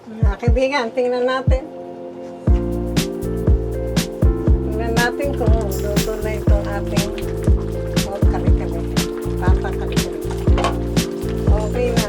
Mga kaibigan, tingnan natin. Tingnan natin kung luto na itong ating Hocks Kare-Kare. Pata Kare-Kare. Okay na.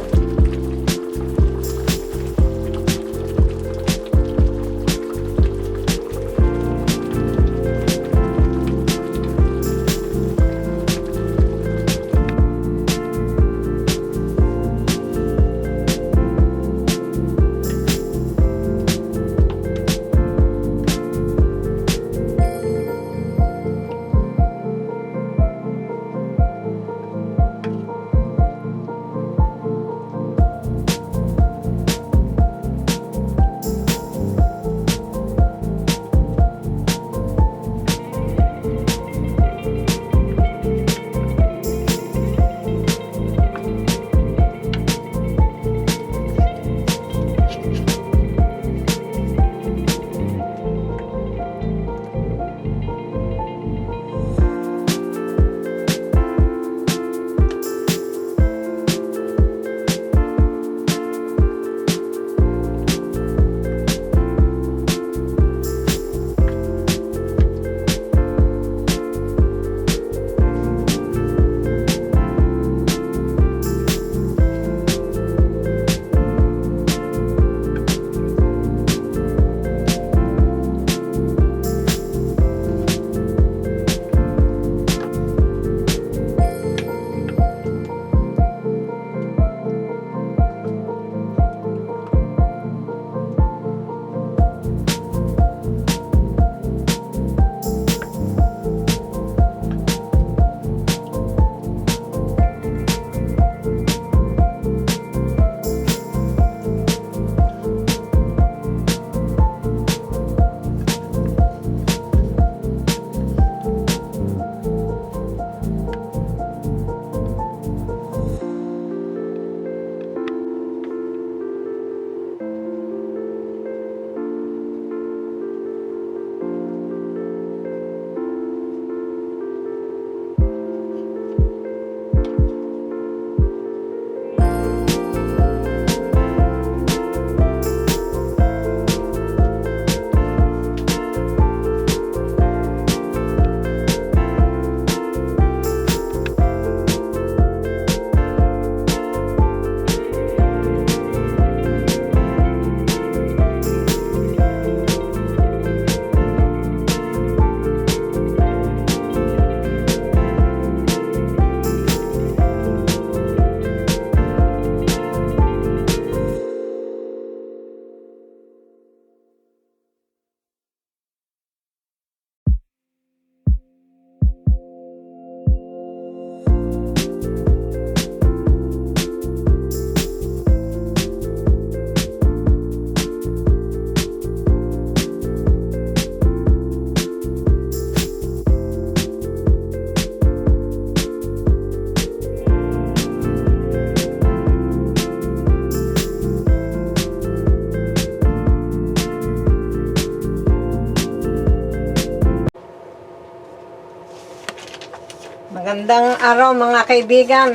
Magandang araw mga kaibigan.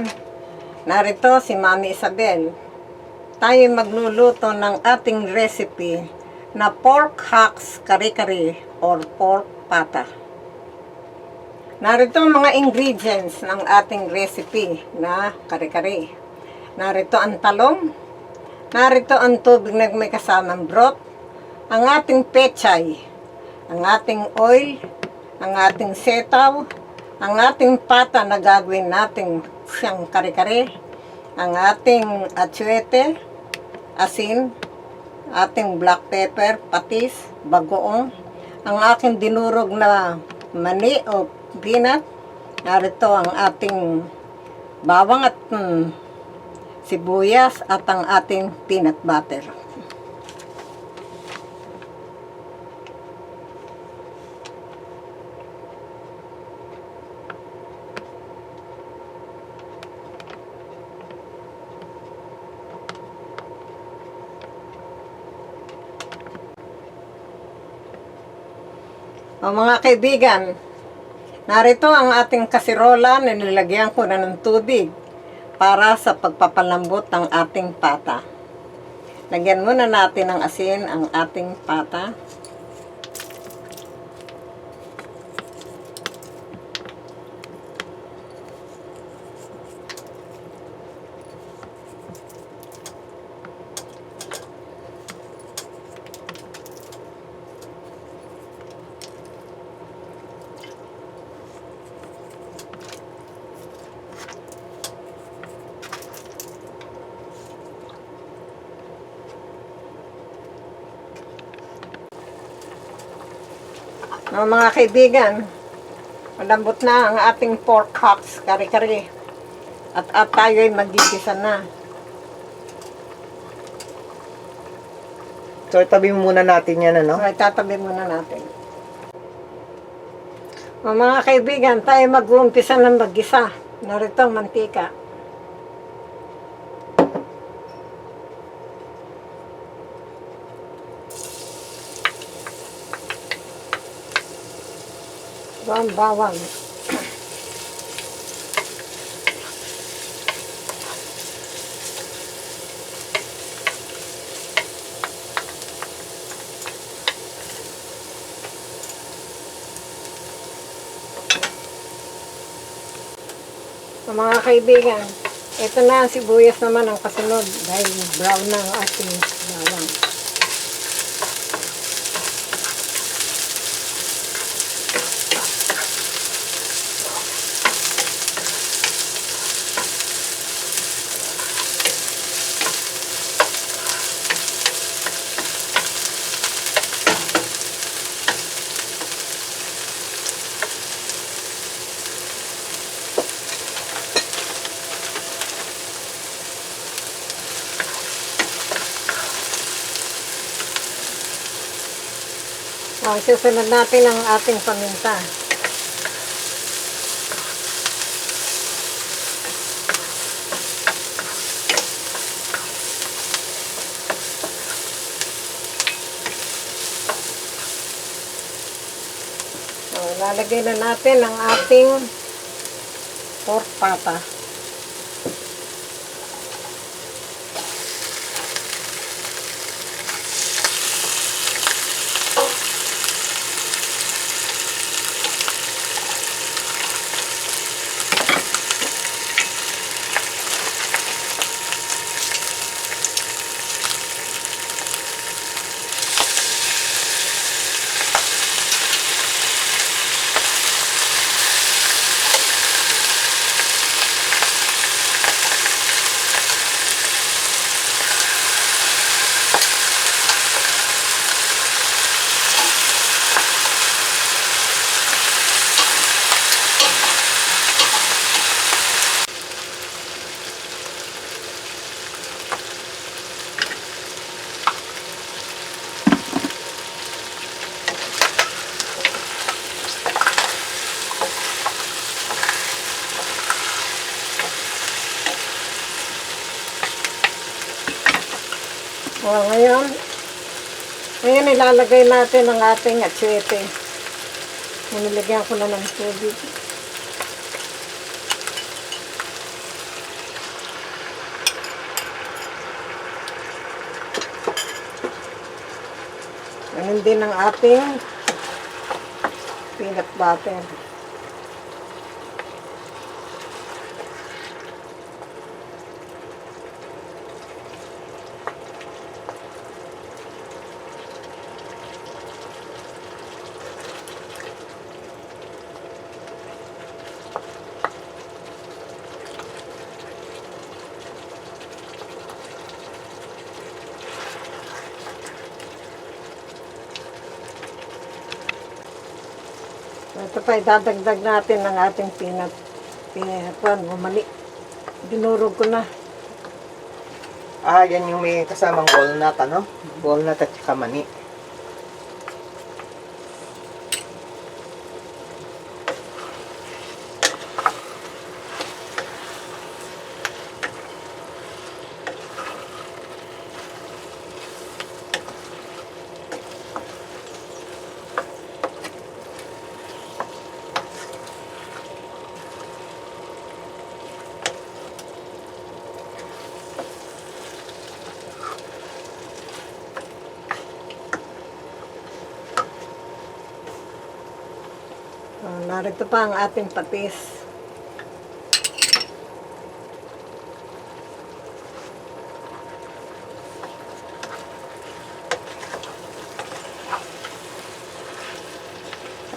Narito si Mami Isabel. Tayo magluluto ng ating recipe na pork hocks kare-kare or pork pata. Narito ang mga ingredients ng ating recipe na kare-kare. Narito ang talong. Narito ang tubig na may kasamang broth. Ang ating pechay. Ang ating oil. Ang ating setaw. Ang ating pata na gagawin natin siyang kare-kare, ang ating atsuete, asin, ating black pepper, patis, bagoong, ang aking dinurog na mani o peanut, narito ang ating bawang at sibuyas at ang ating peanut butter. O mga kaibigan, narito ang ating kasirola na nilagyan ko na ng tubig para sa pagpapalambot ng ating pata. Lagyan muna natin ng asin ang ating pata. Mga kaibigan, malambot na ang ating pork hocks kare-kare. At tayo'y magigisa na. So, itabi muna natin yan, ano? So, itatabi muna natin. Mga kaibigan, tayo mag-uumpisa ng maggisa. Narito ang mantika. Bawang. Mga kaibigan, ito na ang sibuyas naman ang kasunod dahil brown na ang ating bawang. Susunod natin ang ating paminta. Lalagay na natin ang ating pork pata. Ngayon ilalagay natin ang ating atsuete. Nilagyan ko na ng tubig. Ganun din ang ating peanut butter. Ito pa, idadagdag natin ng ating peanut. Bumalik. Dinurog ko na. Yan yung may kasamang walnut, ano? Walnut at saka mani. Narito pa ang ating patis.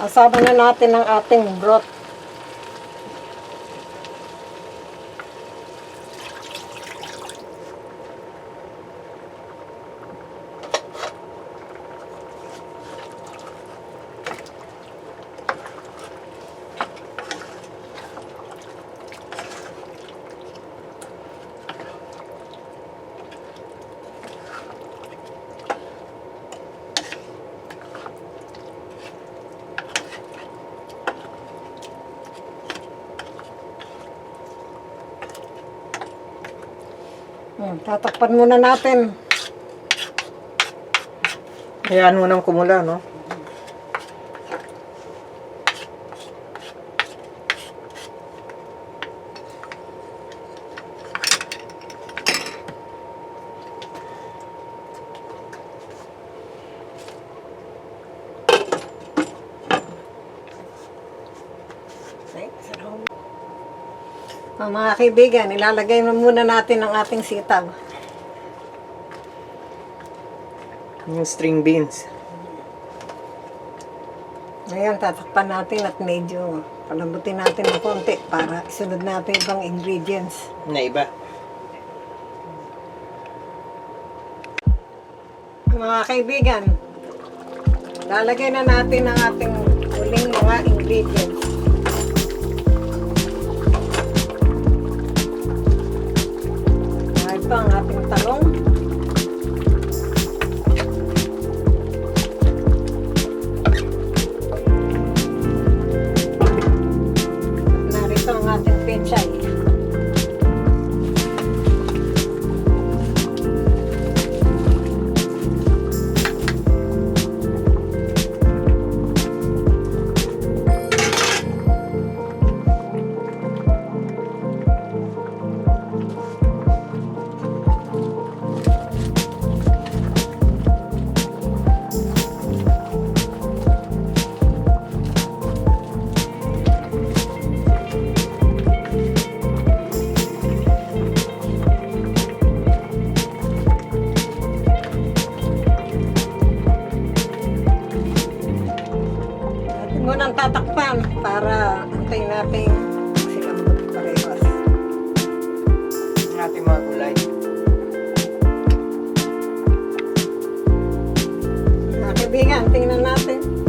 Kasama na natin ang ating broth. Tatakpan muna natin. Hayaan mo nang kumula, no? Mga kaibigan, ilalagay na muna natin ang ating sitaw. Yung string beans. Ngayon, tatakpan natin at medyo palambutin natin ng konti para isunod natin ibang ingredients. Na iba. Mga kaibigan, lalagay na natin ang ating huling mga ingredients. Ito ang ating talong. Narito ang ating pechay. Munang tatakpan para antayin natin silambot parehas. Ang ating mga gulay. Mga kaibigan, tingnan natin.